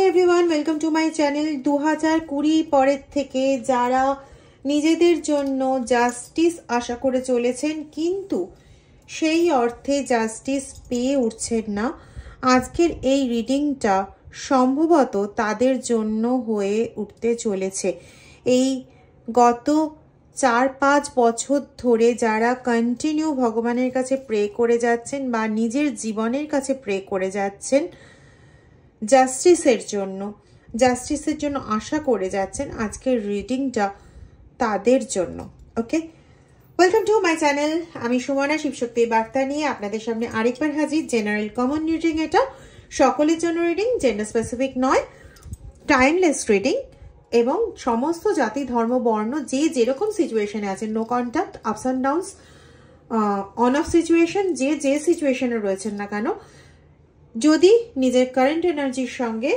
Everyone, welcome to my channel. 2020 পরের থেকে যারা নিজেদের জন্য জাস্টিস আশা করে চলেছেন কিন্তু সেই অর্থে জাস্টিস পেয়ে উঠছেন না, আজকের এই রিডিংটা সম্ভবত তাদের জন্য হয়ে উঠতে চলেছে। এই গত 4-5 বছর ধরে যারা কন্টিনিউ ভগবানের কাছে প্রে করে যাচ্ছেন বা নিজের জীবনের কাছে প্রে করে যাচ্ছেন, জাস্টিসের জন্য আশা করে যাচ্ছেন, আজকের রিডিংটা তাদের জন্য। ওকে, ওয়েলকাম টু মাই চ্যানেল। আমি সুমনা শিবশক্তির বার্তা নিয়ে আপনাদের সামনে আরেকবার হাজির। জেনারেল কমন রিডিং, এটা সকলের জন্য রিডিং, জেন্ডার স্পেসিফিক নয়, টাইমলেস রিডিং এবং সমস্ত জাতি ধর্ম বর্ণ যে যেরকম সিচুয়েশনে আছেন, no contact, ups and downs, on off situation, যে সিচুয়েশনে রয়েছেন না কেন, যদি নিজের কারেন্ট এনার্জির সঙ্গে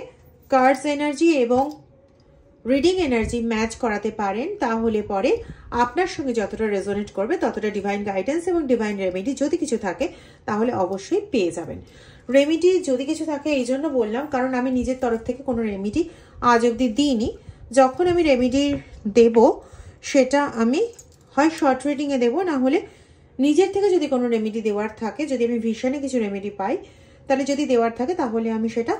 কার্ডস এনার্জি এবং রিডিং এনার্জি ম্যাচ করাতে পারেন, তাহলে পরে আপনার সঙ্গে যতটা রেজোনেট করবে ততটা ডিভাইন গাইডেন্স এবং ডিভাইন রেমেডি যদি কিছু থাকে তাহলে অবশ্যই পেয়ে যাবেন। রেমেডি যদি কিছু থাকে এই জন্য বললাম কারণ আমি নিজের তরফ থেকে কোনো রেমেডি আজ অবধি দিইনি। যখন আমি রেমেডি দেব সেটা আমি হয় শর্ট রিডিংয়ে দেবো, না হলে নিজের থেকে যদি কোনো রেমেডি দেওয়ার থাকে, যদি আমি ভিশনে কিছু রেমেডি পাই তাহলে যদি দেওয়ার থাকে তাহলে আমি সেটা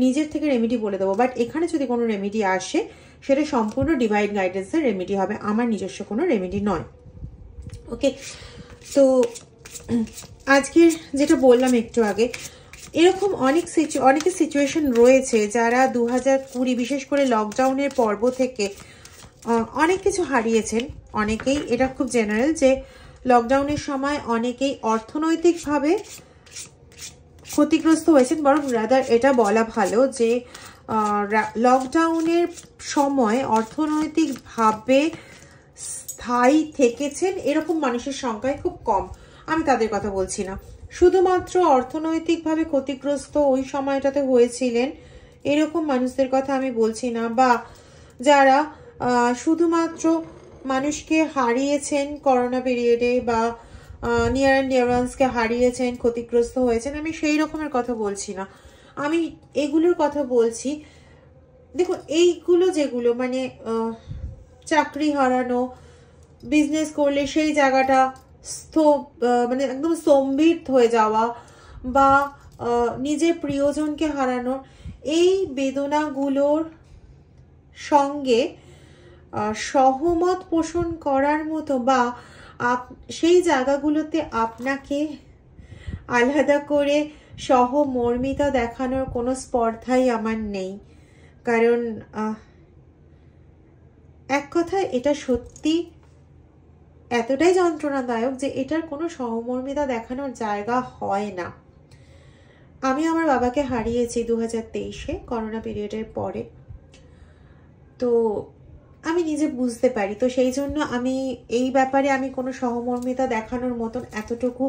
নিজের থেকে রেমেডি বলে দেবো। বাট এখানে যদি কোনো রেমেডি আসে সেটা সম্পূর্ণ ডিভাইন গাইডেন্সের রেমেডি হবে, আমার নিজস্ব কোনো রেমেডি নয়। ওকে, তো আজকে যেটা বললাম একটু আগে, এরকম অনেকের সিচুয়েশন রয়েছে যারা 2020 বিশেষ করে লকডাউনের পর্ব থেকে অনেক কিছু হারিয়েছেন। অনেকেই, এটা খুব জেনারেল যে লকডাউনের সময় অনেকেই অর্থনৈতিকভাবে ক্ষতিগ্রস্ত হয়েছেন, বরং রাদার এটা বলা ভালো যে লকডাউনের সময় অর্থনৈতিকভাবে স্থায়ী থেকেছেন এরকম মানুষের সংখ্যাই খুব কম। আমি তাদের কথা বলছি না, শুধুমাত্র অর্থনৈতিকভাবে ক্ষতিগ্রস্ত ওই সময়টাতে হয়েছিলেন এরকম মানুষদের কথা আমি বলছি না, বা যারা শুধুমাত্র মানুষকে হারিয়েছেন করোনা পিরিয়ডে বা নিয়ার অ্যান্ড ডিয়ার ওয়ান্সকে হারিয়েছেন, ক্ষতিগ্রস্ত হয়েছেন, আমি সেই রকমের কথা বলছি না। আমি এগুলোর কথা বলছি, দেখুন এইগুলো যেগুলো মানে চাকরি হারানো, বিজনেস করলে সেই জায়গাটা মানে একদম স্তম্ভিত হয়ে যাওয়া, বা নিজের প্রিয়জনকে হারানো, এই বেদনাগুলোর সঙ্গে সহমত পোষণ করার মতো বা সেই জায়গাগুলোতে আপনাকে আলাদা করে সহমর্মিতা দেখানোর কোনো স্পর্ধাই আমার নেই। কারণ এক কথায় এটা সত্যি এতটাই যন্ত্রণাদায়ক যে এটার কোনো সহমর্মিতা দেখানোর জায়গা হয় না। আমি আমার বাবাকে হারিয়েছি 2023-এ করোনা পিরিয়ডের পরে, তো আমি নিজে বুঝতে পারি। তো সেই জন্য আমি এই ব্যাপারে আমি কোনো সহমর্মিতা দেখানোর মতন এতটুকু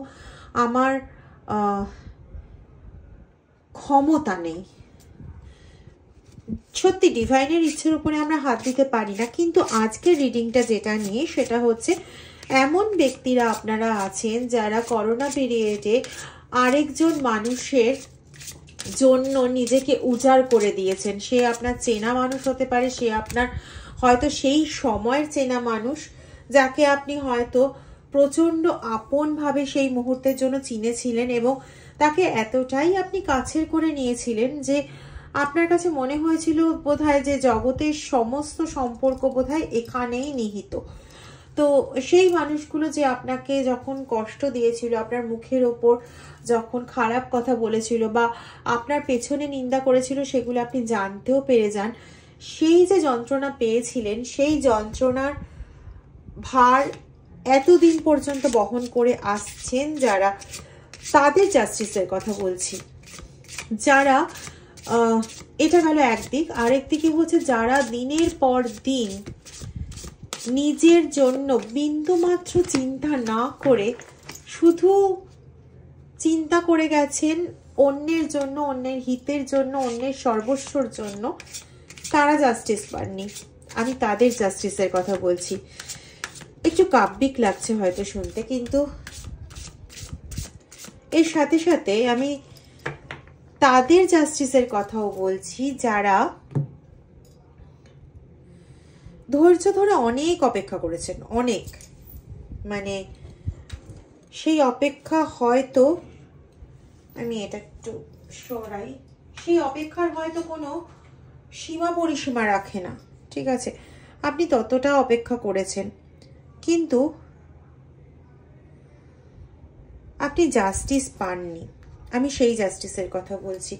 আমার ক্ষমতা নেই। সত্যি ডিভাইনের ইচ্ছের উপরে আমরা হাত দিতে পারি না। কিন্তু আজকের রিডিংটা যেটা নিয়ে সেটা হচ্ছে, এমন ব্যক্তিরা আপনারা আছেন যারা করোনা পিরিয়ডে আরেকজন মানুষের জন্য নিজেকে উজাড় করে দিয়েছেন। সে আপনার চেনা মানুষ হতে পারে, সে আপনার হয়তো সেই সময়ের চেনা মানুষ যাকে আপনি হয়তো প্রচণ্ড আপনভাবে সেই মুহূর্তের জন্য চিনেছিলেন এবং তাকে এতটাই আপনি কাছের করে নিয়েছিলেন যে আপনার কাছে মনে হয়েছিল বোধহয় যে জগতের সমস্ত সম্পর্ক বোধহয় এখানেই নিহিত। তো সেই মানুষগুলো যে আপনাকে যখন কষ্ট দিয়েছিল, আপনার মুখের ওপর যখন খারাপ কথা বলেছিল বা আপনার পেছনে নিন্দা করেছিল, সেগুলো আপনি জানতেও পেরে যান। সেই যে যন্ত্রণা পেয়েছিলেন, সেই যন্ত্রণার ভার এতদিন পর্যন্ত বহন করে আসছেন যারা, তাদের জাস্টিসের কথা বলছি। যারা এটা গেল একদিক, আরেকদিকে হচ্ছে যারা দিনের পর দিন নিজের জন্য বিন্দুমাত্র চিন্তা না করে শুধু চিন্তা করে গেছেন অন্যের জন্য, অন্যের হিতের জন্য, অন্যের সর্বস্বর জন্য, তারা জাস্টিস পাননি। আমি তাদের জাস্টিসের কথা বলছি। একটু কাব্যিক লাগছে হয়তো শুনতে, কিন্তু এর সাথে সাথে আমি তাদের জাস্টিসের কথাও বলছি যারা ধৈর্য ধরে অনেক অপেক্ষা করেছেন, অনেক, মানে সেই অপেক্ষা হয়তো, আমি এটা একটু সরাই, সেই অপেক্ষার হয়তো কোনো সীমা পরিসীমা রাখে না, ঠিক আছে? আপনি ততটা অপেক্ষা করেছেন, কিন্তু আপনি জাস্টিস পাননি। আমি সেই জাস্টিসের কথা বলছি।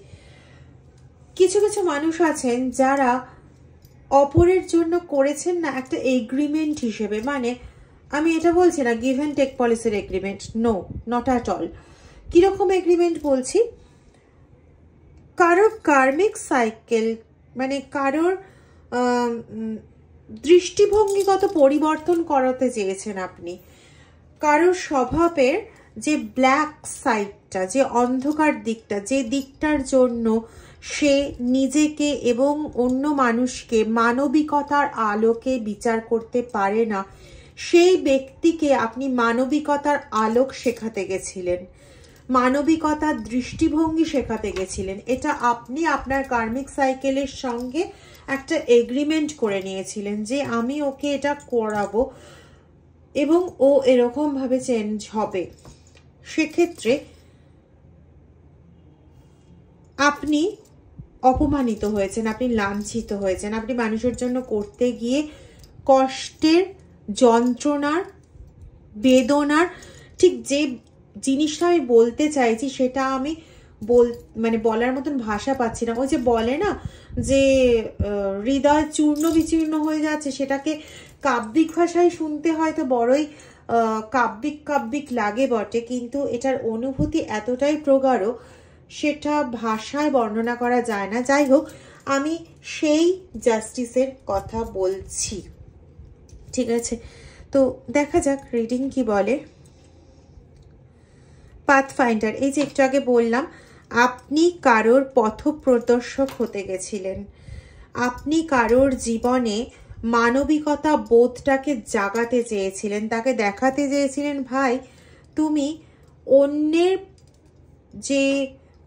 কিছু কিছু মানুষ আছেন যারা অপরের জন্য করেছেন না একটা এগ্রিমেন্ট হিসেবে, মানে আমি এটা বলছি না গিভ অ্যান্ড টেক পলিসির agreement, no, not at all. কিরকম এগ্রিমেন্ট বলছি? কারোর কার্মিক সাইকেল, মানে কারোর দৃষ্টিভঙ্গিগত পরিবর্তন করাতে চেয়েছেন আপনি। কারোর স্বভাবের যে ব্ল্যাক সাইডটা, যে অন্ধকার দিকটা, যে দিকটার জন্য সে নিজেকে এবং অন্য মানুষকে মানবিকতার আলোকে বিচার করতে পারে না, সেই ব্যক্তিকে আপনি মানবিকতার আলোক শেখাতে গেছিলেন, মানবিকতার দৃষ্টিভঙ্গি শেখাতে গেছিলেন। এটা আপনি আপনার কার্মিক সাইকেলের সঙ্গে একটা এগ্রিমেন্ট করে নিয়েছিলেন যে আমি ওকে এটা করাবো এবং ও এরকম ভাবে চেঞ্জ হবে। সেক্ষেত্রে আপনি অপমানিত হয়েছেন, আপনি লাঞ্ছিত হয়েছেন, আপনি মানুষের জন্য করতে গিয়ে কষ্টের, যন্ত্রণার, বেদনার, ঠিক যে জিনিসটা আমি বলতে চাইছি সেটা আমি মানে বলার মতন ভাষা পাচ্ছি না। ওই যে বলে না যে হৃদয় চূর্ণ বিচূর্ণ হয়ে যাচ্ছে, সেটাকে কাব্যিক ভাষায় শুনতে হয়তো বড়ই কাব্যিক লাগে বটে, কিন্তু এটার অনুভূতি এতটাই প্রগাঢ় সেটা ভাষায় বর্ণনা করা যায় না। যাই হোক, আমি সেই জাস্টিসের কথা বলছি, ঠিক আছে? তো দেখা যাক রিডিং কি বলে। পাথফাইন্ডার, এই যে একটু আগে বললাম আপনি কারোর পথপ্রদর্শক হতে গেছিলেন, আপনি কারোর জীবনে মানবিকতা বোধটাকে জাগাতে চেয়েছিলেন, তাকে দেখাতে চেয়েছিলেন ভাই তুমি অন্যের যে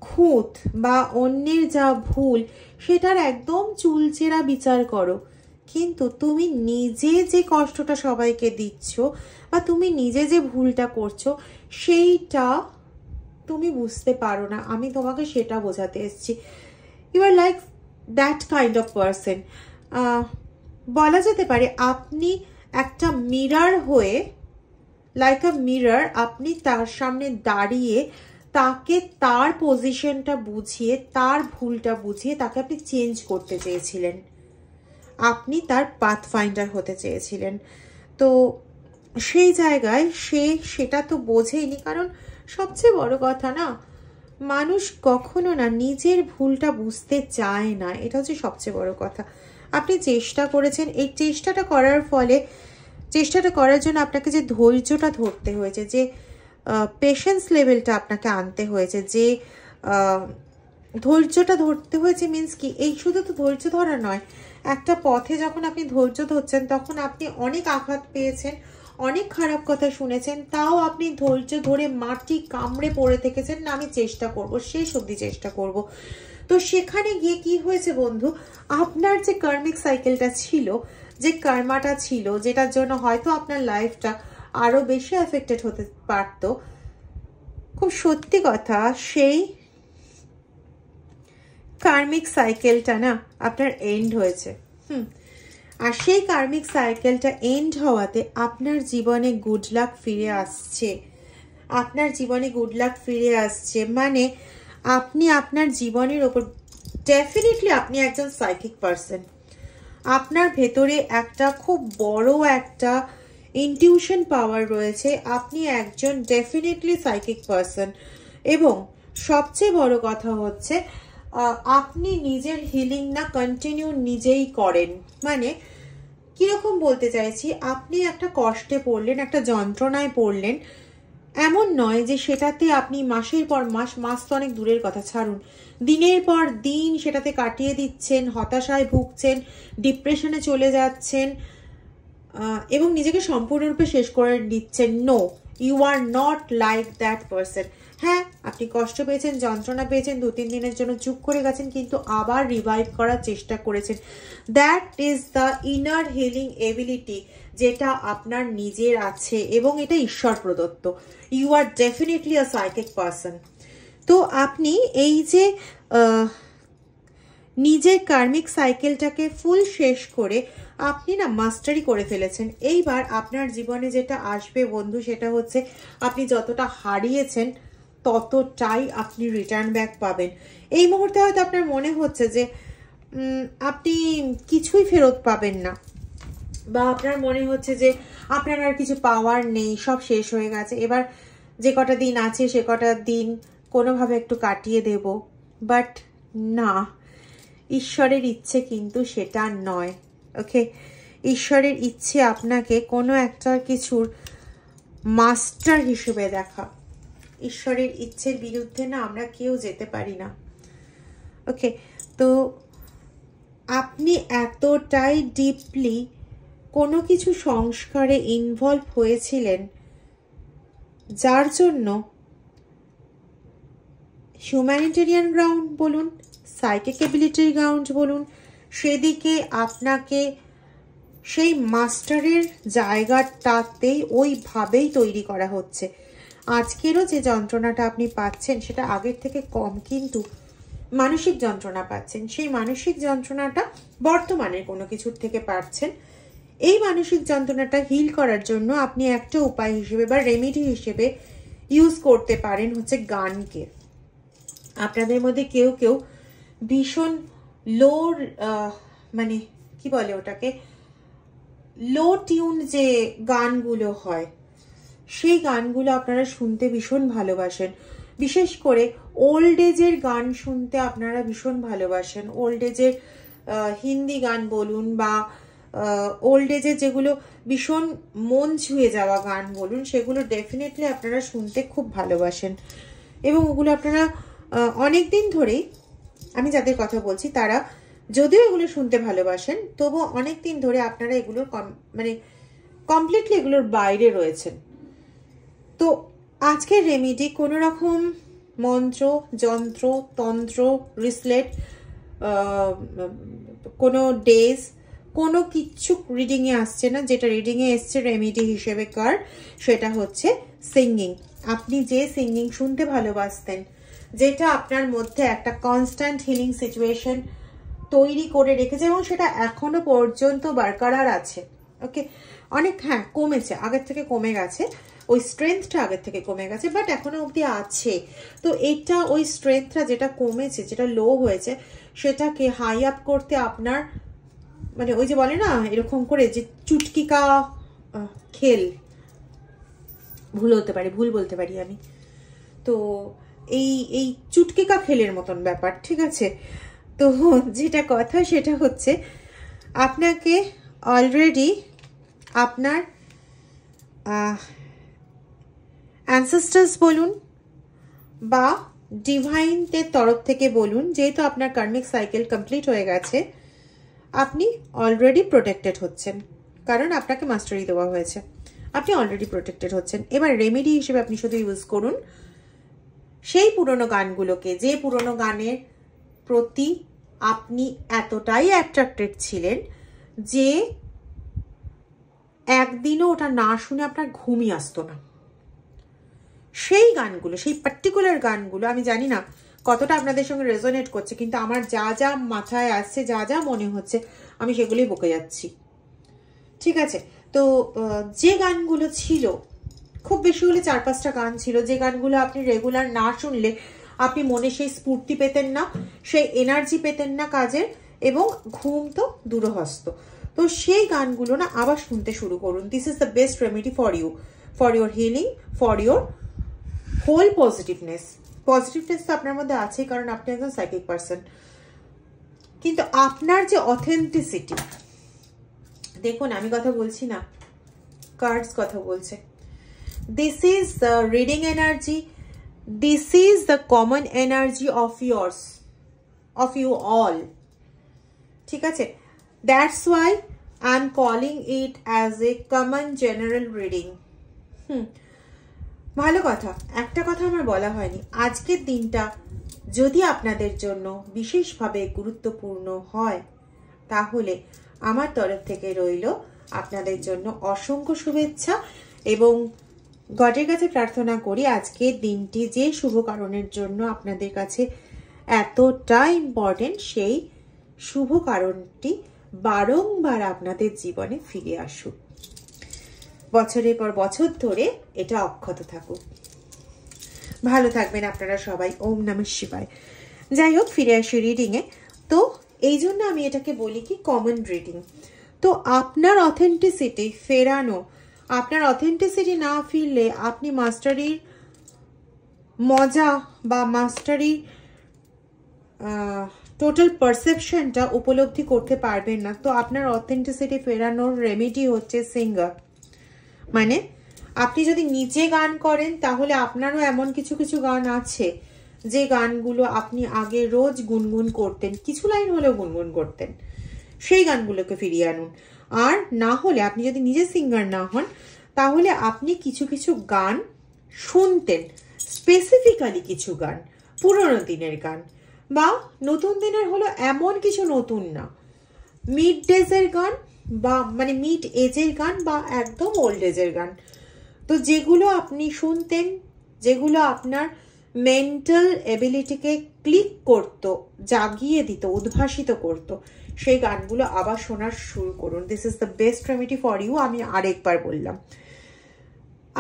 খুঁত বা অন্যের যা ভুল সেটার একদম চুলচেরা বিচার করো, কিন্তু তুমি নিজে যে কষ্টটা সবাইকে দিচ্ছ বা তুমি নিজে যে ভুলটা করছো সেইটা তুমি বুঝতে পারো না। আমি তোমাকে সেটা বোঝাতে এসেছি। You are like that kind of person. বলা যেতে পারে আপনি একটা মিরর হয়ে, লাইক আ মিরর, আপনি তার সামনে দাঁড়িয়ে তাকে তার পজিশনটা বুঝিয়ে, তার ভুলটা বুঝিয়ে তাকে আপনি চেঞ্জ করতে চেয়েছিলেন, আপনি তার পাথ ফাইন্ডার হতে চেয়েছিলেন। তো সেই জায়গায় সেটা তো বোঝেইনি, কারণ সবচেয়ে বড় কথা না, মানুষ কখনো না নিজের ভুলটা বুঝতে চায় না, এটা হচ্ছে সবচেয়ে বড় কথা। আপনি চেষ্টা করেছেন, এই চেষ্টাটা করার ফলে, চেষ্টাটা করার জন্য আপনাকে যে ধৈর্যটা ধরতে হয়েছে, যে পেশেন্স লেভেলটা আপনাকে আনতে হয়েছে, যে ধৈর্যটা ধরতে হয়েছে, মিন্স কি, এই শুধু তো ধৈর্য ধরা নয়, একটা পথে যখন আপনি ধৈর্য ধরছেন তখন আপনি অনেক আঘাত পেয়েছেন, অনেক খারাপ কথা শুনেছেন, তাও আপনি ধৈর্য ধরে মাটি কামড়ে পড়ে থেকেছেন না আমি চেষ্টা করব, শেষ অবধি চেষ্টা করব। তো সেখানে গিয়ে কি হয়েছে বন্ধু, আপনার যে কার্মিক সাইকেলটা ছিল, যে কর্মাটা ছিল, যেটার জন্য হয়তো আপনার লাইফটা আরো বেশি এফেক্টেড হতে পারত, খুব সত্যি কথা সেই কার্মিক সাইকেলটা না আপনার এন্ড হয়েছে। আর সেই কার্মিক সাইকেলটা এন্ড হওয়াতে আপনার জীবনে গুড লাক ফিরে আসছে, আপনার জীবনে গুড লাক ফিরে আসছে, মানে আপনি আপনার জীবনের ওপর ডেফিনেটলি, আপনি একজন সাইকিক পারসন, আপনার ভেতরে একটা খুব বড় একটা ইনটিউশন পাওয়ার রয়েছে, আপনি একজন ডেফিনেটলি সাইকিক পারসন। এবং সবচেয়ে বড় কথা হচ্ছে আপনি নিজের হিলিং না কন্টিনিউ নিজেই করেন। মানে কিরকম বলতে চাইছি, আপনি একটা কষ্টে পড়লেন, একটা যন্ত্রণায় পড়লেন, এমন নয় যে সেটাতে আপনি মাসের পর মাস তো অনেক দূরের কথা, ছাড়ুন, দিনের পর দিন সেটাতে কাটিয়ে দিচ্ছেন, হতাশায় ভুগছেন, ডিপ্রেশনে চলে যাচ্ছেন এবং নিজেকে সম্পূর্ণরূপে শেষ করে দিচ্ছেন। No, you are not like that person. হ্যাঁ, আপনি কষ্ট পেয়েছেন, যন্ত্রণা পেয়েছেন, 2-3 দিনের জন্য চুপ করে গেছেন, কিন্তু আবার রিভাইভ করার চেষ্টা করেছেন। That is the inner healing ability, যেটা আপনার নিজের আছে এবং এটা ঈশ্বর প্রদত্ত। You are definitely a psychic person. তো আপনি এই যে নিজের কার্মিক সাইকেলটাকে ফুল শেষ করে আপনি না মাস্টারি করে ফেলেছেন। এইবার আপনার জীবনে যেটা আসবে বন্ধু, সেটা হচ্ছে আপনি যতটা হারিয়েছেন ততটাই আপনি রিটার্ন ব্যাক পাবেন। এই মুহূর্তে হয়তো আপনার মনে হচ্ছে যে আপনি কিছুই ফেরত পাবেন না, বা আপনার মনে হচ্ছে যে আপনার আর কিছু পাওয়ার নেই, সব শেষ হয়ে গেছে, এবার যে কটা দিন আছে সে কটা দিন কোনোভাবে একটু কাটিয়ে দেব। বাট না, ঈশ্বরের ইচ্ছে কিন্তু সেটা নয়। ওকে, ঈশ্বরের ইচ্ছে আপনাকে কোনো একটা কিছুর মাস্টার হিসেবে দেখা। ঈশ্বরের ইচ্ছের বিরুদ্ধে না আমরা কেউ যেতে পারি না। ওকে, তো আপনি এতটাই ডিপলি কোনো কিছু সংস্কারে ইনভলভ হয়েছিলেন, যার জন্য হিউম্যানিটেরিয়ান গ্রাউন্ড বলুন, সাইকিক এবিলিটির গ্রাউন্ড বলুন, সেদিকে আপনাকে সেই মাস্টারের জায়গাটাতেই ওইভাবেই তৈরি করা হচ্ছে। আজকেরও যে যন্ত্রণাটা আপনি পাচ্ছেন সেটা আগের থেকে কম, কিন্তু মানসিক যন্ত্রণা পাচ্ছেন, সেই মানসিক যন্ত্রণাটা বর্তমানের কোনো কিছুর থেকে পাচ্ছেন। এই মানসিক যন্ত্রণাটা হিল করার জন্য আপনি একটা উপায় হিসেবে বা রেমেডি হিসেবে ইউজ করতে পারেন হচ্ছে গানকে। আপনাদের মধ্যে কেউ কেউ ভীষণ লো, মানে কি বলে ওটাকে, লো টিউন যে গানগুলো হয়, সেই গানগুলো আপনারা শুনতে ভীষণ ভালোবাসেন। বিশেষ করে ওল্ড এজের গান শুনতে আপনারা ভীষণ ভালোবাসেন। ওল্ড এজের হিন্দি গান বলুন, বা ওল্ড এজের যেগুলো ভীষণ মন ছুঁয়ে যাওয়া গান বলুন, সেগুলো ডেফিনেটলি আপনারা শুনতে খুব ভালোবাসেন। এবং ওগুলো আপনারা অনেক দিন ধরেই, আমি যাদের কথা বলছি তারা যদিও এগুলো শুনতে ভালোবাসেন, তবুও অনেক দিন ধরে আপনারা এগুলোর মানে কমপ্লিটলি এগুলোর বাইরে রয়েছেন। তো আজকের রেমেডি কোনো রকম মন্ত্র, যন্ত্র, তন্ত্র, রিসলেট, কোনো ডেজ, কোনো কিচ্ছু রিডিংয়ে আসছে না। যেটা রিডিংয়ে এসছে রেমেডি হিসেবে কার, সেটা হচ্ছে সিঙ্গিং। আপনি যে সিঙ্গিং শুনতে ভালোবাসতেন, যেটা আপনার মধ্যে একটা কনস্ট্যান্ট হিলিং সিচুয়েশন তৈরি করে রেখেছে এবং সেটা এখনো পর্যন্ত বরকরার আছে। ওকে, অনেক হ্যাঁ কমেছে, আগের থেকে কমে গেছে, ওই স্ট্রেংথটা আগের থেকে কমে গেছে, বাট এখনো অবধি আছে। তো এটা ওই স্ট্রেংথটা যেটা কমেছে, যেটা লো হয়েছে, সেটাকে হাই আপ করতে আপনার মানে ওই যে বলে না এরকম করে যে চুটকিকা খেল, ভুল হতে পারে, ভুল বলতে পারি আমি, তো এই চুটকিকা খেলের মতন ব্যাপার, ঠিক আছে। তো যেটা কথা সেটা হচ্ছে আপনাকে অলরেডি আপনার অ্যানসেস্টার্স বলুন বা ডিভাইনদের তরফ থেকে বলুন, যেহেতু আপনার কার্মিক সাইকেল কমপ্লিট হয়ে গেছে, আপনি অলরেডি প্রোটেক্টেড হচ্ছেন, কারণ আপনাকে মাস্টারি দেওয়া হয়েছে, আপনি অলরেডি প্রোটেক্টেড হচ্ছেন। এবার রেমেডি হিসেবে আপনি শুধু ইউজ করুন সেই পুরনো গানগুলোকে, যে পুরনো গানের প্রতি আপনি এতটাই অ্যাট্রাক্টেড ছিলেন যে একদিনও ওটা না শুনে আপনার ঘুমই আসতো না। সেই গানগুলো, সেই পার্টিকুলার গানগুলো, আমি জানি না কতটা আপনাদের সঙ্গে রেজোনেট করছে, কিন্তু আমার যা যা মাথায় আসছে, যা যা মনে হচ্ছে, আমি সেগুলোই বকে যাচ্ছি, ঠিক আছে। তো যে গানগুলো ছিল, খুব বেশি হলে 4-5টা গান ছিল, যে গানগুলো আপনি রেগুলার না শুনলে আপনি মনে সেই স্ফূর্তি পেতেন না, সেই এনার্জি পেতেন না কাজের, এবং ঘুম তো দূরহস্ত। তো সেই গানগুলো না আবার শুনতে শুরু করুন। This is the best remedy for you, for your healing, for your whole positiveness. Positiveness তো আপনার মধ্যে আছে, কারণ আপনি একজন সাইকিক পারসন, কিন্তু আপনার যে অথেন্টিসিটি, দেখুন আমি কথা বলছি না, কার্ডস কথা বলছে। This is the reading energy, this is the common energy of yours, of you all, ঠিক আছে। That's why I am calling it as a common general reading. ভালো কথা, একটা কথা আমার বলা হয়নি, আজকের দিনটা যদি আপনাদের জন্য বিশেষভাবে গুরুত্বপূর্ণ হয় তাহলে আমার তরফ থেকে রইল আপনাদের জন্য অসংখ্য শুভেচ্ছা এবং গডের কাছে প্রার্থনা করি আজকের দিনটি যে শুভ কারণের জন্য আপনাদের কাছে এতটা ইম্পর্টেন্ট, সেই শুভ কারণটি বারংবার আপনাদের জীবনে ফিরে আসুক, বছরের পর বছর ধরে এটা অক্ষত থাকুক। ভালো থাকবেন আপনারা সবাই। ওম নমঃ শিবায়। যাই হোক, ফিরে আসি রিডিংয়ে। তো এই জন্য আমি এটাকে বলি কি কমন রিডিং। তো আপনার অথেন্টিসিটি ফেরানো, আপনার অথেন্টিসিটি না ফিরলে আপনি মাস্টারির মজা বা মাস্টারির টোটাল পারসেপশনটা উপলব্ধি করতে পারবেন না। তো আপনার অথেন্টিসিটি ফেরানোর রেমেডি হচ্ছে সিঙ্গার। মানে আপনি যদি নিজে গান করেন তাহলে আপনারও এমন কিছু কিছু গান আছে যে গানগুলো আপনি আগে রোজ গুনগুন করতেন, কিছু লাইন হলেও গুনগুন করতেন, সেই গানগুলোকে ফিরিয়ে আনুন। আর না হলে আপনি যদি নিজে সিঙ্গার না হন তাহলে আপনি কিছু কিছু গান শুনতেন, স্পেসিফিক্যালি কিছু গান, পুরোনো দিনের গান বা নতুন দিনের হলো এমন কিছু নতুন না, মিড ডেজের গান বা মানে মিড এজের গান বা একদম ওল্ড এজের গান। তো যেগুলো আপনি শুনতেন, যেগুলো আপনার মেন্টাল এবিলিটিকে ক্লিক করত, জাগিয়ে দিত, উদ্ভাসিত করত, সেই গানগুলো আবার শোনার শুরু করুন। This is the best remedy for you. আমি আরেকবার বললাম,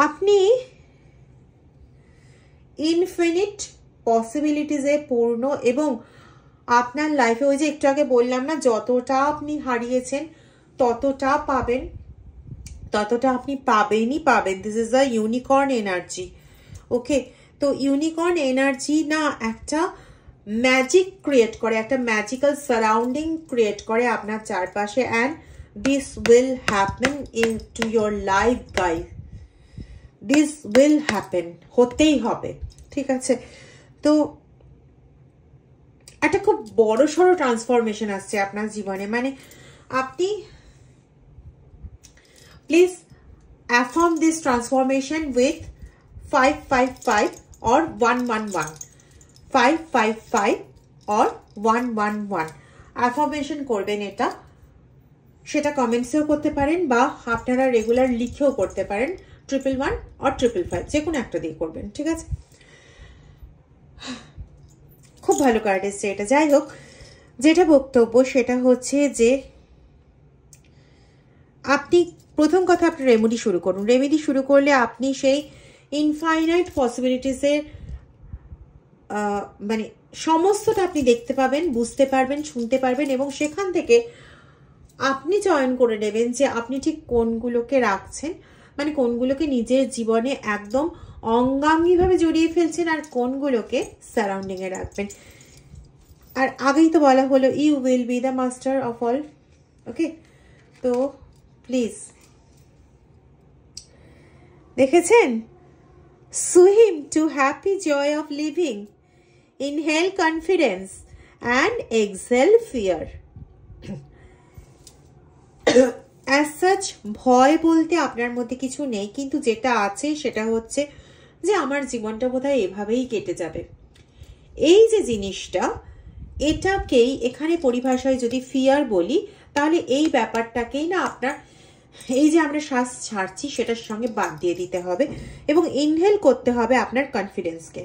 আপনি ইনফিনিট পসিবিলিটিসে পূর্ণ এবং আপনার লাইফে ওই যে একটু আগে বললাম না, যতটা আপনি হারিয়েছেন ততটা পাবেন, ততটা আপনি পাবেনই পাবেন। This is a unicorn energy. Okay, তো ইউনিকর্ন এনার্জি না একটা ম্যাজিক ক্রিয়েট করে, একটা ম্যাজিক্যাল সারাউন্ডিং ক্রিয়েট করে আপনার চারপাশে। And this will happen in to your life guys, this will happen, হতেই হবে, ঠিক আছে? তো একটা খুব বড় সড়ো ট্রান্সফরমেশন আসছে আপনার জীবনে। মানে আপনি please affirm this transformation with 555 or 111, 555 or 111 affirmation করবেন। এটা সেটা কমেন্টসেও করতে পারেন বা আপনারা রেগুলার লিখেও করতে পারেন, 111 or 555 যে কোনো একটা দিয়ে করবেন, ঠিক আছে? খুব ভালো কার্ড এসছে এটা। যাই হোক, যেটা বক্তব্য সেটা হচ্ছে যে আপনি প্রথম কথা আপনি রেমেডি শুরু করুন। রেমেডি শুরু করলে আপনি সেই ইনফাইনাইট পসিবিলিটিসের মানে সমস্তটা আপনি দেখতে পাবেন, বুঝতে পারবেন, শুনতে পারবেন এবং সেখান থেকে আপনি চয়ন করে নেবেন যে আপনি ঠিক কোনগুলোকে রাখছেন, মানে কোনগুলোকে নিজের জীবনে একদম অঙ্গাঙ্গিভাবে জড়িয়ে ফেলছেন আর কোনগুলোকে সারাউন্ডিংয়ে রাখবেন। আর আগেই তো বলা হলো you will be the master of all. Okay, তো প্লিজ দেখেছেন, swim to happy joy of living, inhale confidence and exhale fear. As such ভয় বলতে আপনার মধ্যে কিছু নেই, কিন্তু যেটা আছে সেটা হচ্ছে যে আমার জীবনটা বোধহয় এভাবেই কেটে যাবে, এই যে জিনিসটা, এটাকেই এখানে পরিভাষায় যদি ফিয়ার বলি তাহলে এই ব্যাপারটাকেই না আপনার এই যে আমরা শ্বাস ছাড়ছি সেটার সঙ্গে বাদ দিয়ে দিতে হবে এবং ইনহেল করতে হবে আপনার কনফিডেন্সকে,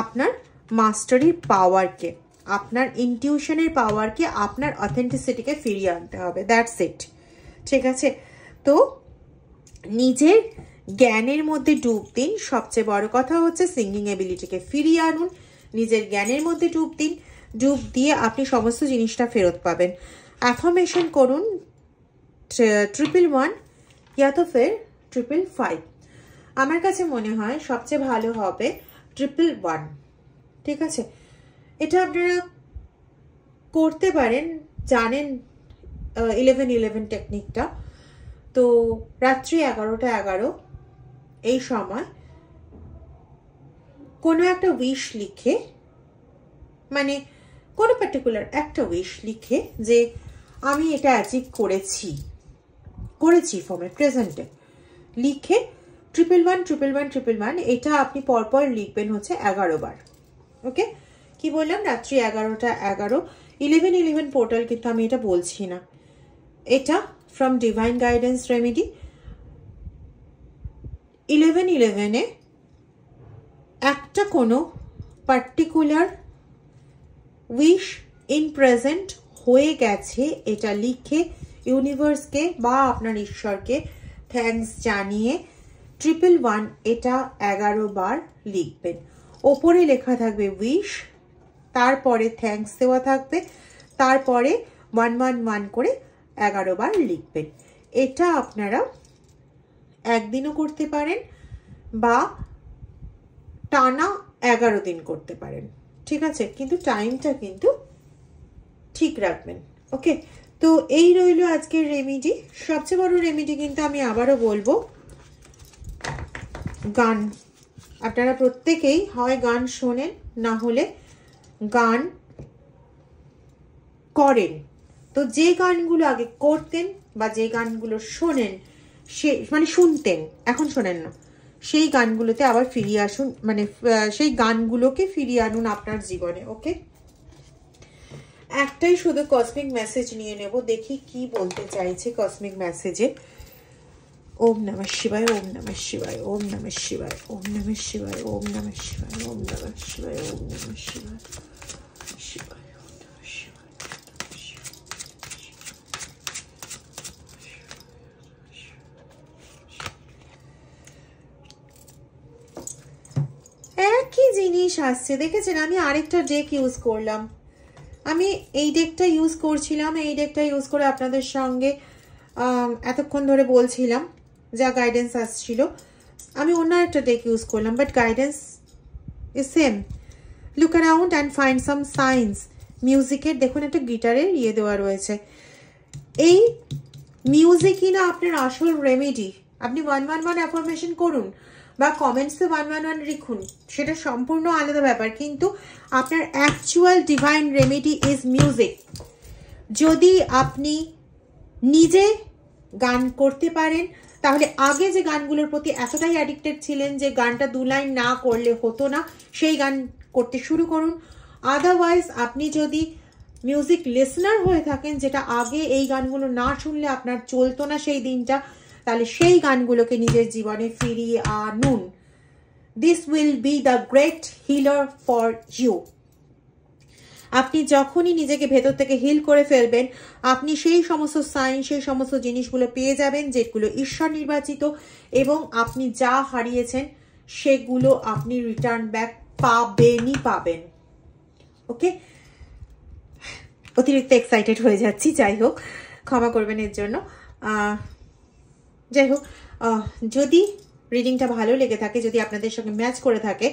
আপনার মাস্টারির পাওয়ারকে, আপনার ইনটিউশনের পাওয়ারকে, আপনার অথেন্টিসিটিকে ফিরিয়ে আনতে হবে। দ্যাটস ইট, ঠিক আছে? তো নিজের জ্ঞানের মধ্যে ডুব দিন। সবচেয়ে বড় কথা হচ্ছে সিঙ্গিং এবিলিটিকে ফিরিয়ে আনুন, নিজের জ্ঞানের মধ্যে ডুব দিন। ডুব দিয়ে আপনি সমস্ত জিনিসটা ফেরত পাবেন। অ্যাফার্মেশন করুন 111 ইয়া তো ফের 555। আমার কাছে মনে হয় সবচেয়ে ভালো হবে 111, ঠিক আছে? এটা আপনারা করতে পারেন, জানেন 11-11 টেকনিকটা। তো রাত্রি 11টা 11 এই সময় কোনো একটা উইশ লিখে, মানে কোনো পার্টিকুলার একটা উইশ লিখে যে আমি এটা অ্যাচিভ করেছি ফর্মে প্রেজেন্টে লিখে 1111111 এটা আপনি পরপর লিখবেন হচ্ছে 11 বার। ওকে, কি বললাম? রাত্রি 11টা 11, 1111 পোর্টাল, কিন্তু আমি এটা বলছি না। এটা ফ্রম ডিভাইন গাইডেন্স রেমেডি। 1111-এ একটা কোনো পার্টিকুলার উইশ ইন প্রেজেন্ট হয়ে গেছে এটা লিখে ইউনিভার্সকে বা আপনার ঈশ্বরকে থ্যাঙ্কস জানিয়ে 111 এটা 11 বার লিখবেন। ওপরে লেখা থাকবে উইশ, তারপরে থ্যাঙ্কস দেওয়া থাকবে, তারপরে 111 করে 11 বার লিখবেন। এটা আপনারা একদিনও করতে পারেন বা টানা 11 দিন করতে পারেন, ঠিক আছে? কিন্তু টাইমটা কিন্তু ঠিক রাখবেন। ওকে, তো এই রইল আজকের রেমেডি। সবচেয়ে বড় রেমেডি কিন্তু আমি আবারও বলবো, গান। আপনারা প্রত্যেকেই হয় গান শোনেন, না হলে গান করেন। তো যে গানগুলো আগে করতেন বা যে গানগুলো শোনেন, সে মানে শুনতেন, এখন শোনেন না, সেই গানগুলোতে আবার ফিরিয়ে আসুন, মানে সেই গানগুলোকে ফিরিয়ে আনুন আপনার জীবনে। ওকে, একটাই শুধু কসমিক মেসেজ নিয়ে নেব, দেখি কি বলতে চাইছে কসমিক মেসেজে। ওম নমঃ শিবায়, ওম নমঃ শিবায়, ওম নমঃ শিবায়, ওম নমঃ শিবায়, ওম নমঃ শিবায়, ওম নমঃ শিবায়, ওম নমঃ শিবায়, শিবায়, ওম নমঃ শিবায়। একই জিনিস আসছে, দেখেছেন? আমি আরেকটা ডেক ইউজ করলাম, আমি এই ডেকটা ইউজ করছিলাম, এই ডেকটা ইউজ করে আপনাদের সঙ্গে এতক্ষণ ধরে বলছিলাম, যা গাইডেন্স আসছিল। আমি অন্য একটা ডেক ইউজ করলাম, but guidance is same. Look around and find some science. মিউজিকের দেখুন একটা গিটারের ইয়ে দেওয়া রয়েছে। এই মিউজিকই না আপনার আসল রেমেডি। আপনি 111 অ্যাফার্মেশন করুন বা কমেন্টসে 111 লিখুন, সেটা সম্পূর্ণ আলাদা ব্যাপার, কিন্তু আপনার actual divine remedy is music. যদি আপনি নিজে গান করতে পারেন, তাহলে আগে যে গানগুলোর প্রতি এতটাই অ্যাডিক্টেড ছিলেন যে গানটা 2 লাইন না করলে হতো না, সেই গান করতে শুরু করুন। আদারওয়াইজ আপনি যদি মিউজিক লিসনার হয়ে থাকেন, যেটা আগে এই গানগুলো না শুনলে আপনার চলতো না সেই দিনটা, তাহলে সেই গানগুলোকে নিজের জীবনে ফিরিয়ে আনুন। This will be the great healer for you. আপনি যখনই নিজেকে ভেতর থেকে হিল করে ফেলবেন, আপনি সেই সমস্ত সাইন, সেই সমস্ত জিনিসগুলো পেয়ে যাবেন যেগুলো ঈশ্বর নির্বাচিত, এবং আপনি যা হারিয়েছেন সেগুলো আপনি রিটার্ন ব্যাক পাবেনই পাবেন। ওকে, অতিরিক্ত এক্সাইটেড হয়ে যাচ্ছি, যাই হোক ক্ষমা করবেন এর জন্য। যাই হোক, যদি রিডিংটা ভালো লেগে থাকে, যদি আপনাদের সঙ্গে ম্যাচ করে থাকে,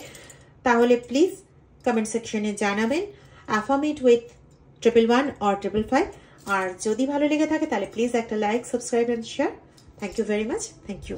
তাহলে প্লিজ কমেন্ট সেকশনে জানাবেন affirmate with 111 or 555। আর যদি ভালো লেগে থাকে তাহলে প্লিজ একটা like, subscribe and share. Thank you very much, thank you.